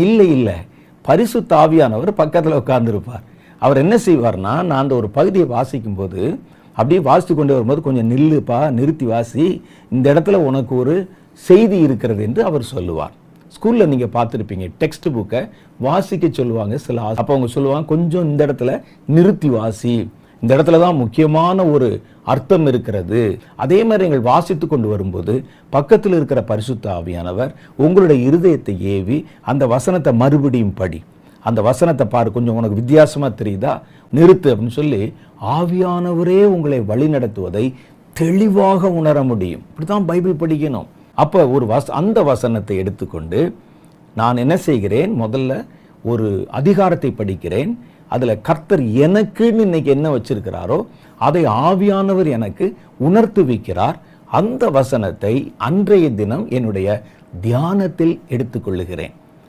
இல்லை, பரிசுத்த ஆவியானவர் பக்கத்தில் உட்கார்ந்துருப்பார். அவர் என்ன செய்வார்னா, நான் அந்த ஒரு பகுதியை வாசிக்கும் போது அப்படியே வாசித்து கொண்டு வரும்போது, கொஞ்சம் நில்லுப்பா, நிறுத்தி வாசி, இந்த இடத்துல உனக்கு ஒரு செய்தி இருக்கிறது என்று அவர் சொல்லுவார். ஸ்கூலில் நீங்கள் பார்த்துருப்பீங்க, டெக்ஸ்ட் புக்கை வாசிக்க சொல்லுவாங்க சில. அப்போ அவங்க சொல்லுவாங்க, கொஞ்சம் இந்த இடத்துல நிறுத்தி வாசி, இந்த இடத்துல தான் முக்கியமான ஒரு அர்த்தம் இருக்கிறது. அதே மாதிரி எங்கள் வாசித்து கொண்டு வரும்போது பக்கத்தில் இருக்கிற பரிசுத்த ஆவியானவர் உங்களுடைய இருதயத்தை ஏவி அந்த வசனத்தை மறுபடியும் படி, அந்த வசனத்தை பாரு, கொஞ்சம் உனக்கு வித்தியாசமாக தெரியுதா, நிறுத்து அப்படின்னு சொல்லி ஆவியானவரே உங்களை வழி நடத்துவதை தெளிவாக உணர முடியும். இப்படிதான் பைபிள் படிக்கணும். அப்போ ஒரு அந்த வசனத்தை எடுத்துக்கொண்டு நான் என்ன செய்கிறேன், முதல்ல ஒரு அதிகாரத்தை படிக்கிறேன். அதில் கர்த்தர் எனக்குன்னு இன்னைக்கு என்ன வச்சிருக்கிறாரோ அதை ஆவியானவர் எனக்கு உணர்த்து வைக்கிறார். அந்த வசனத்தை அன்றைய தினம் என்னுடைய தியானத்தில் எடுத்துக்கொள்ளுகிறேன்.